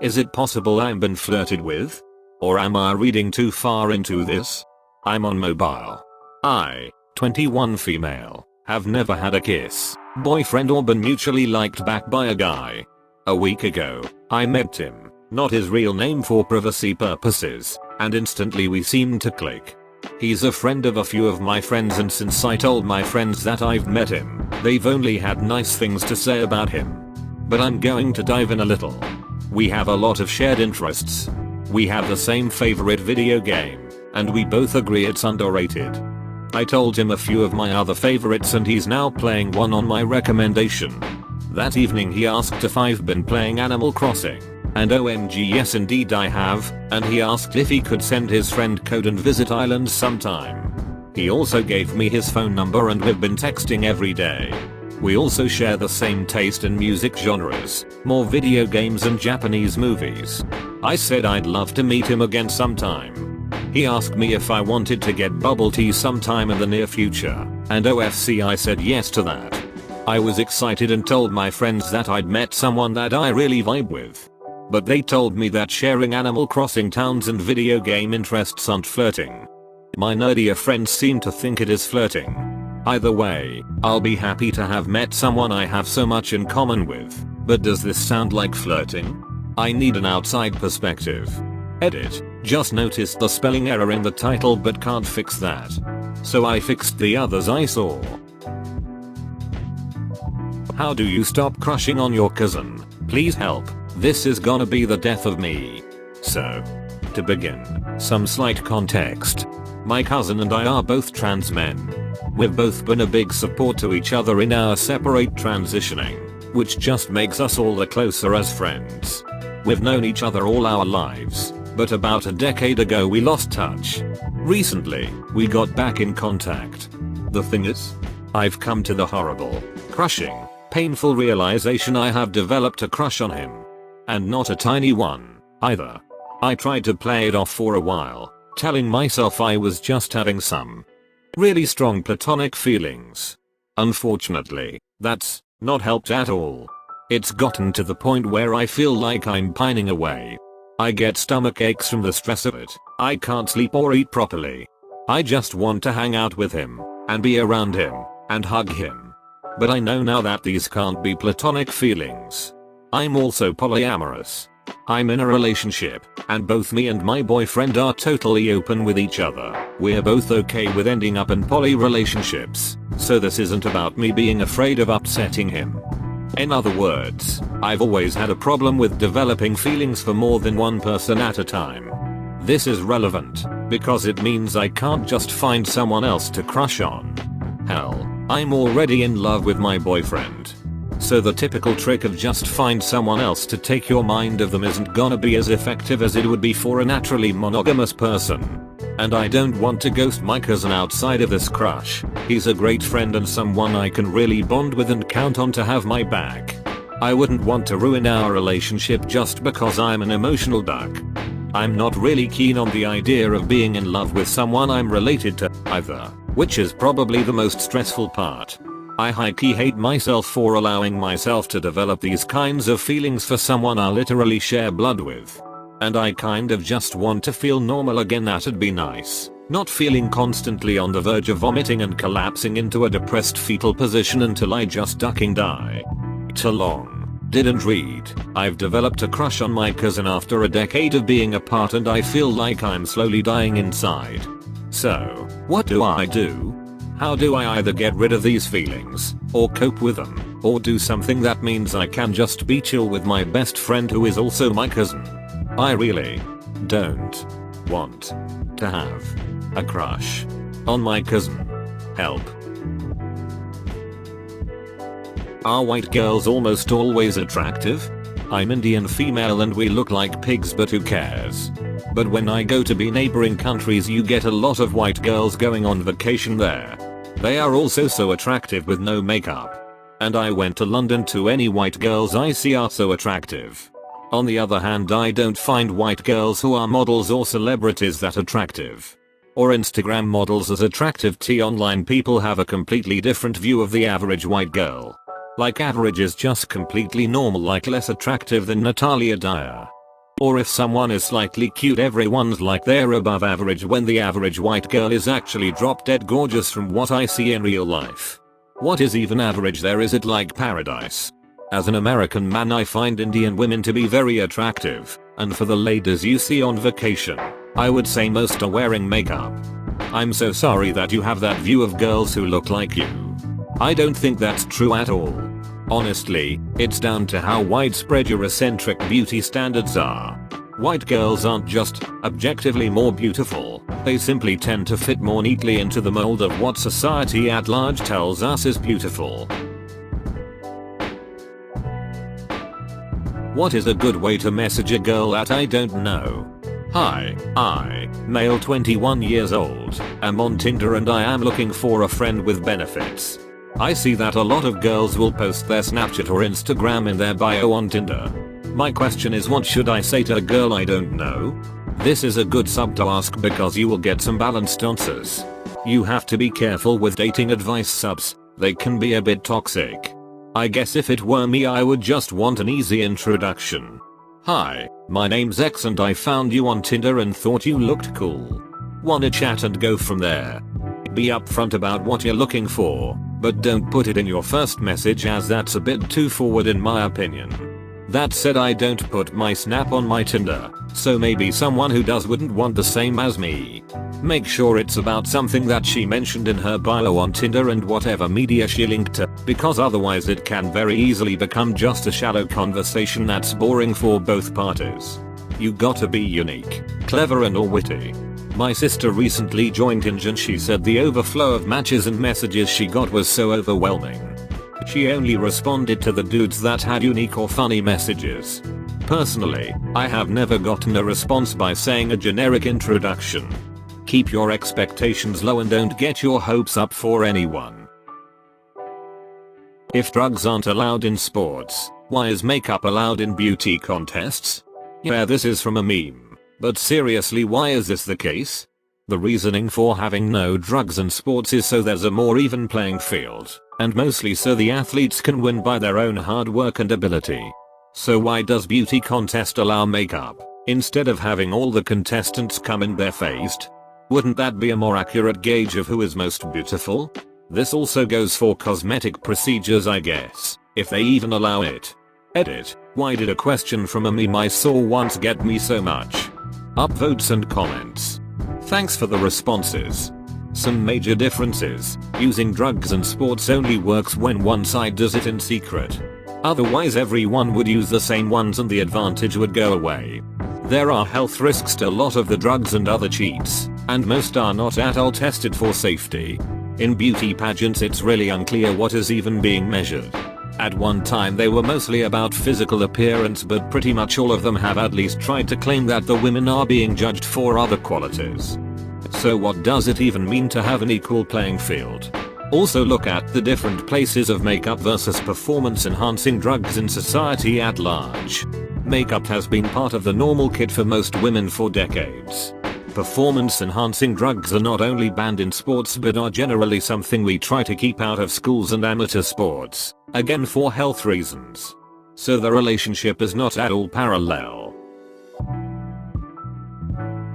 Is it possible I'm been flirted with? Or am I reading too far into this? I'm on mobile. I, 21 female, have never had a kiss, boyfriend or been mutually liked back by a guy. A week ago, I met him, not his real name for privacy purposes, and instantly we seemed to click. He's a friend of a few of my friends, and since I told my friends that I've met him, they've only had nice things to say about him. But I'm going to dive in a little. We have a lot of shared interests. We have the same favorite video game, and we both agree it's underrated. I told him a few of my other favorites and he's now playing one on my recommendation. That evening he asked if I've been playing Animal Crossing, and OMG yes indeed I have, and he asked if he could send his friend code and visit islands sometime. He also gave me his phone number and we've been texting every day. We also share the same taste in music genres, more video games and Japanese movies. I said I'd love to meet him again sometime. He asked me if I wanted to get bubble tea sometime in the near future, and OFC I said yes to that. I was excited and told my friends that I'd met someone that I really vibe with. But they told me that sharing Animal Crossing towns and video game interests aren't flirting. My nerdier friends seem to think it is flirting. Either way, I'll be happy to have met someone I have so much in common with, but does this sound like flirting? I need an outside perspective. Edit. Just noticed the spelling error in the title but can't fix that. So I fixed the others I saw. How do you stop crushing on your cousin? Please help. This is gonna be the death of me. So, to begin, some slight context. My cousin and I are both trans men. We've both been a big support to each other in our separate transitioning, which just makes us all the closer as friends. We've known each other all our lives, but about a decade ago we lost touch. Recently, we got back in contact. The thing is, I've come to the horrible, crushing, painful realization I have developed a crush on him. And not a tiny one, either. I tried to play it off for a while, telling myself I was just having some really strong platonic feelings. Unfortunately, that's not helped at all. It's gotten to the point where I feel like I'm pining away. I get stomach aches from the stress of it. I can't sleep or eat properly. I just want to hang out with him, and be around him, and hug him. But I know now that these can't be platonic feelings. I'm also polyamorous. I'm in a relationship, and both me and my boyfriend are totally open with each other. We're both okay with ending up in poly relationships, so this isn't about me being afraid of upsetting him. In other words, I've always had a problem with developing feelings for more than one person at a time. This is relevant, because it means I can't just find someone else to crush on. Hell, I'm already in love with my boyfriend. So the typical trick of just find someone else to take your mind of them isn't gonna be as effective as it would be for a naturally monogamous person. And I don't want to ghost my cousin outside of this crush. He's a great friend and someone I can really bond with and count on to have my back. I wouldn't want to ruin our relationship just because I'm an emotional duck. I'm not really keen on the idea of being in love with someone I'm related to either, which is probably the most stressful part. I high-key hate myself for allowing myself to develop these kinds of feelings for someone I literally share blood with. And I kind of just want to feel normal again. That'd be nice. Not feeling constantly on the verge of vomiting and collapsing into a depressed fetal position until I just ducking die. Too long. Didn't read. I've developed a crush on my cousin after a decade of being apart and I feel like I'm slowly dying inside. So, what do I do? How do I either get rid of these feelings, or cope with them, or do something that means I can just be chill with my best friend who is also my cousin? I really don't want to have a crush on my cousin. Help. Are white girls almost always attractive? I'm Indian female and we look like pigs, but who cares? But when I go to neighboring countries you get a lot of white girls going on vacation there. They are also so attractive with no makeup. And I went to London too. Any white girls I see are so attractive. On the other hand, I don't find white girls who are models or celebrities that attractive. Or Instagram models as attractive. Online people have a completely different view of the average white girl. Like average is just completely normal, like less attractive than Natalia Dyer. Or if someone is slightly cute, everyone's like they're above average when the average white girl is actually drop dead gorgeous from what I see in real life. What is even average there? Is it like paradise? As an American man, I find Indian women to be very attractive, and for the ladies you see on vacation, I would say most are wearing makeup. I'm so sorry that you have that view of girls who look like you. I don't think that's true at all. Honestly, it's down to how widespread Eurocentric beauty standards are. White girls aren't just objectively more beautiful, they simply tend to fit more neatly into the mold of what society at large tells us is beautiful. What is a good way to message a girl that I don't know? Hi, I, male 21 years old, am on Tinder and I am looking for a friend with benefits. I see that a lot of girls will post their Snapchat or Instagram in their bio on Tinder. My question is, what should I say to a girl I don't know? This is a good sub to ask because you will get some balanced answers. You have to be careful with dating advice subs, they can be a bit toxic. I guess if it were me I would just want an easy introduction. Hi, my name's X and I found you on Tinder and thought you looked cool. Wanna chat and go from there. Be upfront about what you're looking for, but don't put it in your first message as that's a bit too forward in my opinion. That said, I don't put my snap on my Tinder, so maybe someone who does wouldn't want the same as me. Make sure it's about something that she mentioned in her bio on Tinder and whatever media she linked to, because otherwise it can very easily become just a shallow conversation that's boring for both parties. You gotta be unique, clever and or witty. My sister recently joined Hinge and she said the overflow of matches and messages she got was so overwhelming. She only responded to the dudes that had unique or funny messages. Personally, I have never gotten a response by saying a generic introduction. Keep your expectations low and don't get your hopes up for anyone. If drugs aren't allowed in sports, why is makeup allowed in beauty contests? Yeah, this is from a meme. But seriously, why is this the case? The reasoning for having no drugs in sports is so there's a more even playing field, and mostly so the athletes can win by their own hard work and ability. So why does beauty contest allow makeup, instead of having all the contestants come in barefaced? Wouldn't that be a more accurate gauge of who is most beautiful? This also goes for cosmetic procedures, I guess, if they even allow it. Edit. Why did a question from a meme I saw once get me so much? Upvotes and comments. Thanks for the responses. Some major differences. Using drugs in sports only works when one side does it in secret. Otherwise everyone would use the same ones and the advantage would go away. There are health risks to a lot of the drugs and other cheats, and most are not at all tested for safety. In beauty pageants it's really unclear what is even being measured. At one time they were mostly about physical appearance, but pretty much all of them have at least tried to claim that the women are being judged for other qualities. So what does it even mean to have an equal playing field? Also look at the different places of makeup versus performance enhancing drugs in society at large. Makeup has been part of the normal kit for most women for decades. Performance enhancing drugs are not only banned in sports but are generally something we try to keep out of schools and amateur sports, again for health reasons. So the relationship is not at all parallel.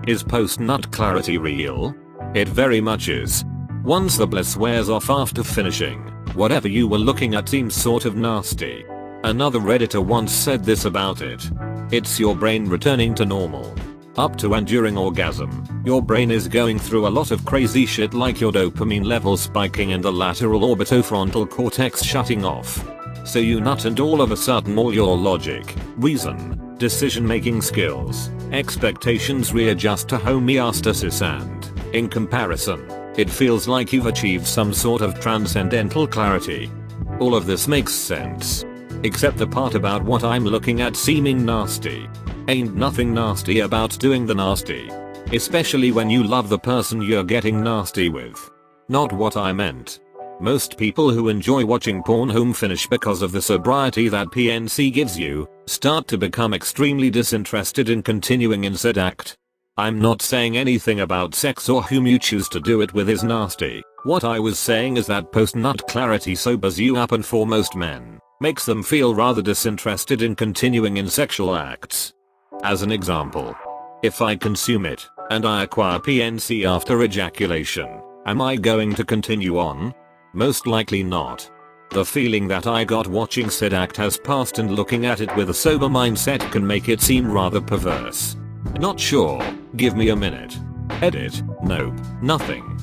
Is post-nut clarity real? It very much is. Once the bliss wears off after finishing, whatever you were looking at seems sort of nasty. Another redditor once said this about it. It's your brain returning to normal. Up to and during orgasm, your brain is going through a lot of crazy shit, like your dopamine levels spiking and the lateral orbitofrontal cortex shutting off. So you nut and all of a sudden all your logic, reason, decision-making skills, expectations readjust to homeostasis, and, in comparison, it feels like you've achieved some sort of transcendental clarity. All of this makes sense. Except the part about what I'm looking at seeming nasty. Ain't nothing nasty about doing the nasty. Especially when you love the person you're getting nasty with. Not what I meant. Most people who enjoy watching porn home finish because of the sobriety that PNC gives you, start to become extremely disinterested in continuing in said act. I'm not saying anything about sex or whom you choose to do it with is nasty. What I was saying is that post-nut clarity sobers you up, and for most men, makes them feel rather disinterested in continuing in sexual acts. As an example, if I consume it, and I acquire PNC after ejaculation, am I going to continue on? Most likely not. The feeling that I got watching said act has passed, and looking at it with a sober mindset can make it seem rather perverse. Not sure, give me a minute. Edit, nope, nothing.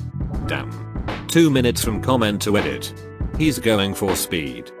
Damn. 2 minutes from comment to edit. He's going for speed.